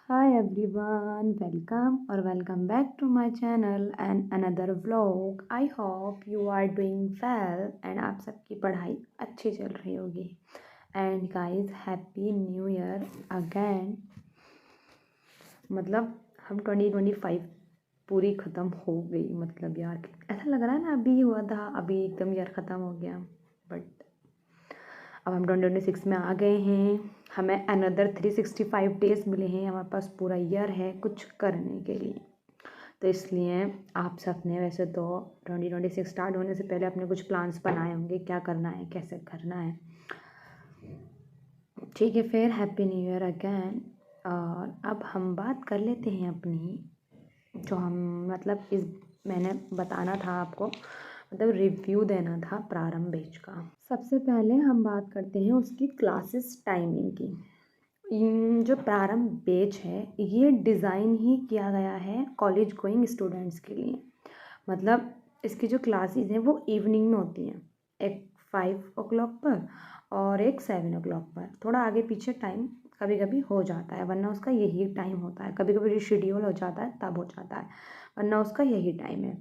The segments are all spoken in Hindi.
Hi everyone, welcome back to my channel and another vlog. I hope you are doing well and आप सबकी पढ़ाई अच्छी चल रही होगी. And guys, happy new year again. मतलब हम 2025 पूरी ख़त्म हो गई. मतलब यार ऐसा लग रहा है ना, अभी हुआ था, अभी एकदम यार ख़त्म हो गया. बट अब हम 2026 में आ गए हैं. हमें अनदर 365 डेज़ मिले हैं. हमारे पास पूरा ईयर है कुछ करने के लिए. तो इसलिए आप सब ने वैसे तो 2026 स्टार्ट होने से पहले अपने कुछ प्लान्स बनाए होंगे, क्या करना है, कैसे करना है. ठीक है, फिर हैप्पी न्यू ईयर अगैन. और अब हम बात कर लेते हैं अपनी, जो हम मतलब इस मैंने बताना था आपको, मतलब रिव्यू देना था प्रारंभ बैच का. सबसे पहले हम बात करते हैं उसकी क्लासेस टाइमिंग की. जो प्रारंभ बैच है ये डिज़ाइन ही किया गया है कॉलेज गोइंग स्टूडेंट्स के लिए. मतलब इसकी जो क्लासेस हैं वो इवनिंग में होती हैं, एक 5 o'clock पर और एक 7 o'clock पर. थोड़ा आगे पीछे टाइम कभी कभी हो जाता है, वरना उसका यही टाइम होता है. कभी कभी रिशेड्यूल हो जाता है तब हो जाता है, वरना उसका यही टाइम है.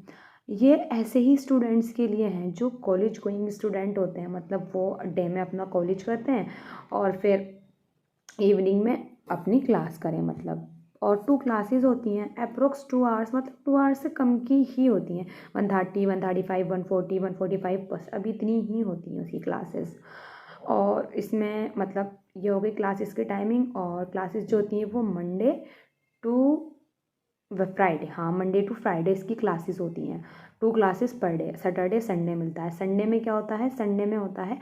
ये ऐसे ही स्टूडेंट्स के लिए हैं जो कॉलेज गोइंग स्टूडेंट होते हैं. मतलब वो डे में अपना कॉलेज करते हैं और फिर इवनिंग में अपनी क्लास करें. मतलब और 2 क्लासेस होती हैं, अप्रोक्स 2 आवर्स, मतलब 2 आवर्स से कम की ही होती हैं. 130, 135, 140, 145, बस अभी इतनी ही होती हैं उसकी क्लासेस. और इसमें मतलब ये हो गई क्लासेस की टाइमिंग. और क्लासेस जो होती हैं वो मंडे टू फ्राइडे, हाँ मंडे टू फ्राइडे इसकी क्लासेस होती हैं. 2 classes per day, Saturday Sunday मिलता है. संडे में क्या होता है, संडे में होता है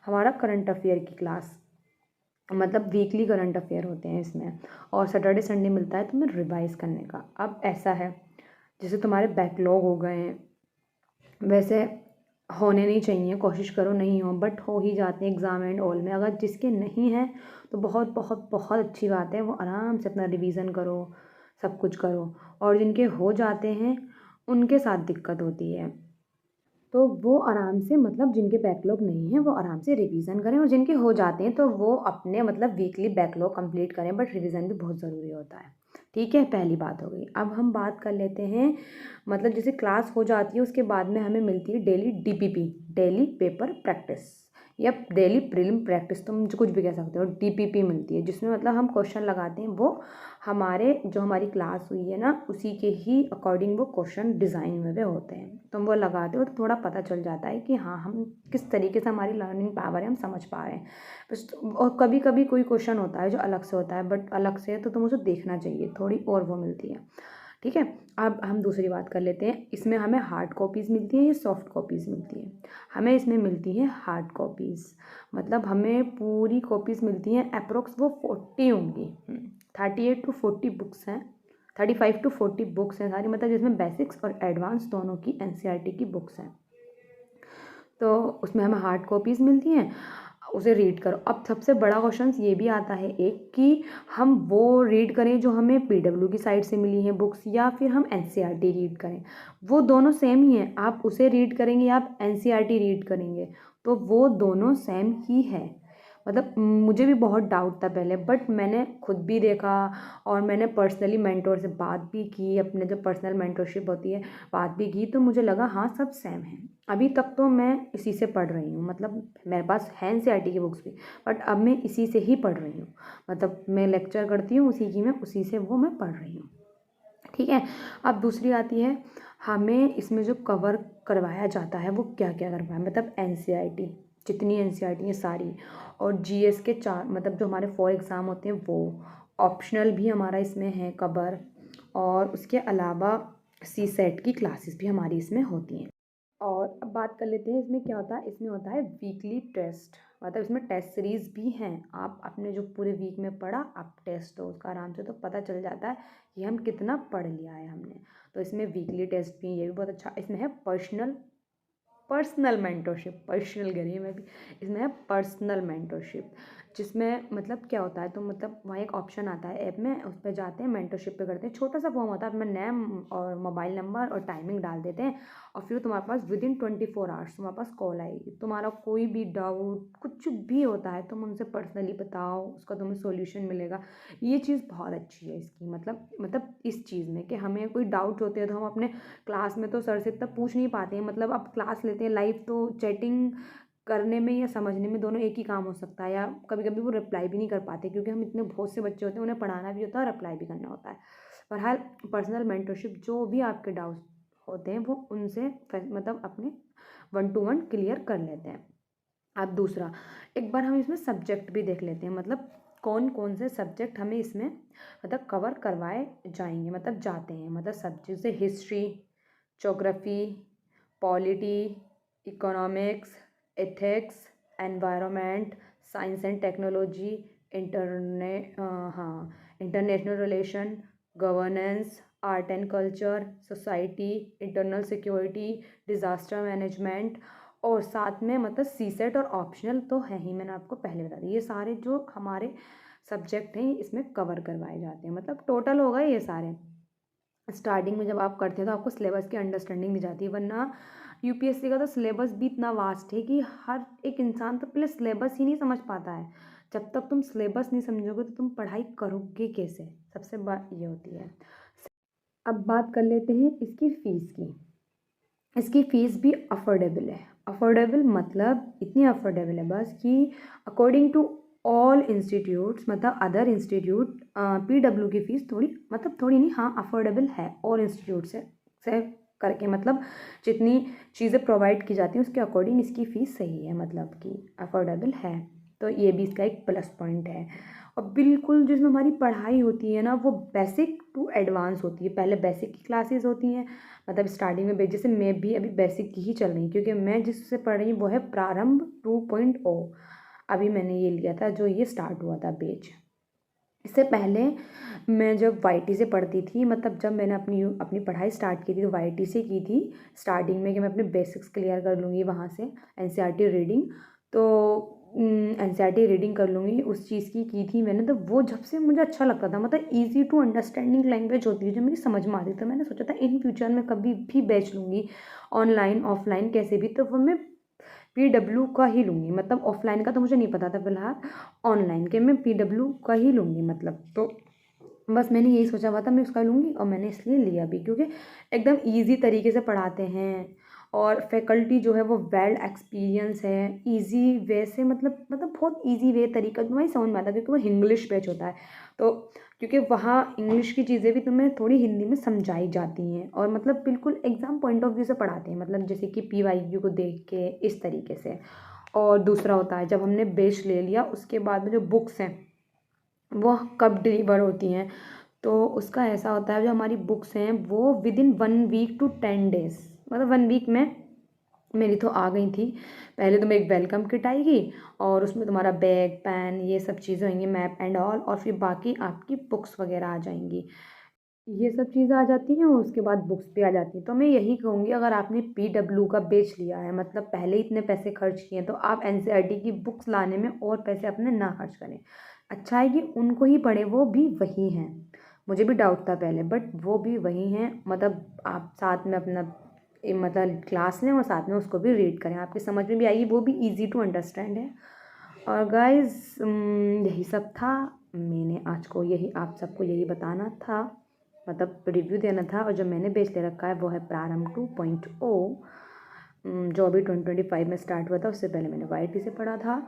हमारा करंट अफेयर की क्लास. मतलब वीकली करंट अफेयर होते हैं इसमें. और सैटरडे संडे मिलता है तुम्हें रिवाइज करने का. अब ऐसा है, जैसे तुम्हारे बैकलॉग हो गए हैं, वैसे होने नहीं चाहिए, कोशिश करो नहीं हो, बट हो ही जाते हैं एग्ज़ाम एंड ऑल में. अगर जिसके नहीं हैं तो बहुत बहुत बहुत अच्छी बात है, वो आराम से अपना रिवीजन करो, सब कुछ करो. और जिनके हो जाते हैं उनके साथ दिक्कत होती है, तो वो आराम से, मतलब जिनके बैकलॉग नहीं है वो आराम से रिवीजन करें. और जिनके हो जाते हैं तो वो अपने मतलब वीकली बैकलॉग कंप्लीट करें. बट रिवीजन भी बहुत ज़रूरी होता है. ठीक है, पहली बात हो गई. अब हम बात कर लेते हैं, मतलब जैसे क्लास हो जाती है उसके बाद में हमें मिलती है daily DPP, daily paper practice, या डेली प्रीलिम प्रैक्टिस, तुम जो कुछ भी कह सकते हो. DPP मिलती है जिसमें मतलब हम क्वेश्चन लगाते हैं. वो हमारे जो हमारी क्लास हुई है ना उसी के ही अकॉर्डिंग वो क्वेश्चन डिज़ाइन में होते हैं. तो हम वो लगाते हो तो थोड़ा पता चल जाता है कि हाँ हम किस तरीके से, हमारी लर्निंग पावर है, हम समझ पा रहे हैं बस. और कभी कभी कोई क्वेश्चन होता है जो अलग से होता है, बट अलग से तो तुम उसे देखना चाहिए, थोड़ी और वो मिलती है. ठीक है, अब हम दूसरी बात कर लेते हैं. इसमें हमें हार्ड कॉपीज़ मिलती हैं या सॉफ्ट कॉपीज़ मिलती हैं. हमें इसमें मिलती हैं हार्ड कॉपीज़. मतलब हमें पूरी कॉपीज़ मिलती हैं, अप्रोक्स वो 40 होंगी. 38 to 40 बुक्स हैं, 35 to 40 बुक्स हैं सारी. मतलब जिसमें बेसिक्स और एडवांस दोनों की NCERT की बुक्स हैं. तो उसमें हमें हार्ड कॉपीज़ मिलती हैं, उसे रीड करो. अब सबसे बड़ा क्वेश्चन ये भी आता है एक, कि हम वो रीड करें जो हमें PW की साइड से मिली हैं बुक्स, या फिर हम NCERT रीड करें. वो दोनों सेम ही हैं. आप उसे रीड करेंगे या आप NCERT रीड करेंगे तो वो दोनों सेम ही है. मतलब मुझे भी बहुत डाउट था पहले, बट मैंने खुद भी देखा और मैंने पर्सनली मेंटोर से बात भी की, अपने जो पर्सनल मेंटोरशिप होती है बात भी की, तो मुझे लगा हाँ सब सेम है. अभी तक तो मैं इसी से पढ़ रही हूँ. मतलब मेरे पास है NCERT की बुक्स भी, बट अब मैं इसी से ही पढ़ रही हूँ. मतलब मैं लेक्चर करती हूँ उसी की, मैं उसी से वो मैं पढ़ रही हूँ. ठीक है, अब दूसरी आती है, हमें इसमें जो कवर करवाया जाता है वो क्या क्या करवाया, मतलब NCERT, जितनी NCERT है सारी, और GS के 4, मतलब जो हमारे 4 एग्ज़ाम होते हैं वो. ऑप्शनल भी हमारा इसमें है कवर. और उसके अलावा CSET की क्लासेस भी हमारी इसमें होती हैं. और अब बात कर लेते हैं इसमें क्या होता है. इसमें होता है वीकली टेस्ट. मतलब इसमें टेस्ट सीरीज़ भी हैं. आप अपने जो पूरे वीक में पढ़ा आप टेस्ट दो उसका आराम से, तो पता चल जाता है कि हम कितना पढ़ लिया है हमने. तो इसमें वीकली टेस्ट भी, ये भी बहुत अच्छा. इसमें है पर्सनल मेंटोरशिप, पर्सनल करिए मैं भी, इसमें है पर्सनल मेंटोरशिप. जिसमें मतलब क्या होता है, तो मतलब वहाँ एक ऑप्शन आता है ऐप में, उस पर जाते हैं, मेंटरशिप पे करते हैं, छोटा सा फॉर्म होता है, अपना नेम और मोबाइल नंबर और टाइमिंग डाल देते हैं, और फिर तुम्हारे पास विदिन 24 आवर्स तुम्हारे पास कॉल आएगी। तुम्हारा कोई भी डाउट कुछ भी होता है तुम उनसे पर्सनली बताओ, उसका तुम्हें सोल्यूशन मिलेगा। ये चीज़ बहुत अच्छी है इसकी, मतलब इस चीज़ में कि हमें कोई डाउट होते हैं तो हम अपने क्लास में तो सर से इतना पूछ नहीं पाते हैं, मतलब अब क्लास लेते हैं लाइव तो चैटिंग करने में या समझने में दोनों एक ही काम हो सकता है, या कभी कभी वो रिप्लाई भी नहीं कर पाते क्योंकि हम इतने बहुत से बच्चे होते हैं, उन्हें पढ़ाना भी होता है और रिप्लाई भी करना होता है। बहरहाल पर्सनल मेंटरशिप जो भी आपके डाउट्स होते हैं वो उनसे मतलब अपने 1-to-1 क्लियर कर लेते हैं। अब दूसरा, एक बार हम इसमें सब्जेक्ट भी देख लेते हैं, मतलब कौन कौन से सब्जेक्ट हमें इसमें मतलब कवर करवाए जाएंगे, मतलब जाते हैं, मतलब सब्जेक्ट से history, geography, polity, economics, ethics, environment, science and technology, हाँ, international relation, governance, art and culture, society, internal security, disaster management, और साथ में मतलब सीसेट और ऑप्शनल तो है ही, मैंने आपको पहले बता दिया। ये सारे जो हमारे सब्जेक्ट हैं इसमें कवर करवाए जाते हैं, मतलब टोटल हो गए ये सारे। स्टार्टिंग में जब आप करते हैं तो आपको सिलेबस की अंडरस्टैंडिंग दी जाती है, वरना यूपीएससी का तो सिलेबस भी इतना वास्ट है कि हर एक इंसान तो पहले सिलेबस ही नहीं समझ पाता है। जब तक तुम सिलेबस नहीं समझोगे तो तुम पढ़ाई करोगे कैसे, सबसे बात ये होती है। अब बात कर लेते हैं इसकी फ़ीस की। इसकी फ़ीस भी अफोर्डेबल है। अफोर्डेबल मतलब इतनी अफोर्डेबल है बस कि अकॉर्डिंग टू ऑल इंस्टीट्यूट्स, मतलब अदर इंस्टीट्यूट, पीडब्ल्यू की फ़ीस थोड़ी, मतलब थोड़ी नहीं, हाँ अफोर्डेबल है और इंस्टीट्यूट से करके, मतलब जितनी चीज़ें प्रोवाइड की जाती हैं उसके अकॉर्डिंग इसकी फ़ीस सही है, मतलब कि अफोर्डेबल है। तो ये भी इसका एक प्लस पॉइंट है। और बिल्कुल जिसमें हमारी पढ़ाई होती है ना वो बेसिक टू एडवांस होती है। पहले बेसिक की क्लासेस होती हैं, मतलब स्टार्टिंग में जैसे मैं भी अभी बेसिक की ही चल रही हूँ क्योंकि मैं जिससे पढ़ रही हूँ वो है प्रारंभ 2.0। अभी मैंने ये लिया था जो ये स्टार्ट हुआ था बैच। इससे पहले मैं जब वाईटी से पढ़ती थी, मतलब जब मैंने अपनी पढ़ाई स्टार्ट की थी तो वाईटी से की थी स्टार्टिंग में कि मैं अपने बेसिक्स क्लियर कर लूँगी वहाँ से, एनसीईआरटी रीडिंग। तो एनसीईआरटी रीडिंग कर लूँगी, उस चीज़ की थी मैंने। तो वो जब से मुझे अच्छा लगता था, मतलब ईजी टू अंडरस्टैंडिंग लैंग्वेज होती है जो मेरी समझ में आती थी। तो मैंने सोचा था इन फ्यूचर में कभी भी बैच लूँगी ऑनलाइन ऑफलाइन कैसे भी, तो वो मैं पीडब्ल्यू का ही लूँगी। मतलब ऑफलाइन का तो मुझे नहीं पता था फिलहाल, ऑनलाइन के मैं पीडब्ल्यू का ही लूँगी, मतलब तो बस मैंने यही सोचा हुआ था मैं उसका लूँगी, और मैंने इसलिए लिया भी क्योंकि एकदम ईजी तरीके से पढ़ाते हैं और फैकल्टी जो है वो वेल एक्सपीरियंस है, ईजी वे से, मतलब बहुत ईजी वे तरीका तुम्हें समझ में आता है क्योंकि वो इंग्लिश बैच होता है। तो क्योंकि वहाँ इंग्लिश की चीज़ें भी तुम्हें थोड़ी हिंदी में समझाई जाती हैं, और मतलब बिल्कुल एग्ज़ाम पॉइंट ऑफ व्यू से पढ़ाते हैं, मतलब जैसे कि पीवाईक्यू को देख के इस तरीके से। और दूसरा होता है जब हमने बैच ले लिया उसके बाद में जो बुक्स हैं वो कब डिलीवर होती हैं, तो उसका ऐसा होता है जो हमारी बुक्स हैं वो विदिन 1 वीक टू 10 डेज़, मतलब 1 वीक में मेरी तो आ गई थी। पहले तो एक वेलकम किट आएगी और उसमें तुम्हारा बैग पेन ये सब चीज़ें होंगी, मैप एंड ऑल, और फिर बाकी आपकी बुक्स वगैरह आ जाएंगी। ये सब चीज़ें आ जाती हैं और उसके बाद बुक्स भी आ जाती हैं। तो मैं यही कहूँगी अगर आपने पीडब्ल्यू का बेच लिया है, मतलब पहले इतने पैसे खर्च किए हैं, तो आप एनसीईआरटी की बुक्स लाने में और पैसे अपने ना खर्च करें। अच्छा है कि उनको ही पढ़े, वो भी वही हैं। मुझे भी डाउट था पहले बट वो भी वही हैं, मतलब आप साथ में अपना मतलब क्लास लें और साथ में उसको भी रीड करें, आपकी समझ में भी आएगी, वो भी ईजी टू अंडरस्टैंड है। और गाइस यही सब था, मैंने आज को यही आप सबको यही बताना था, मतलब रिव्यू देना था। और जो मैंने बेच ले रखा है वो है प्रारंभ 2.0, जो अभी 2025 में स्टार्ट हुआ था। उससे पहले मैंने वाईटी से पढ़ा था।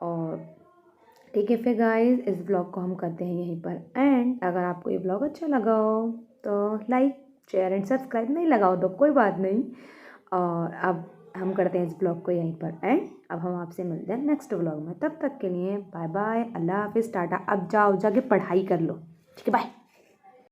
और ठीक है फिर गाइस इस ब्लॉग को हम करते हैं यहीं पर एंड। अगर आपको ये ब्लॉग अच्छा लगा हो तो लाइक शेयर एंड सब्सक्राइब, नहीं लगाओ तो कोई बात नहीं। और अब हम करते हैं इस ब्लॉग को यहीं पर एंड। अब हम आपसे मिलते हैं नेक्स्ट ब्लॉग में, तब तक के लिए बाय बाय, अल्लाह हाफिज़, टाटा। अब जाओ जाके पढ़ाई कर लो, ठीक है, बाय।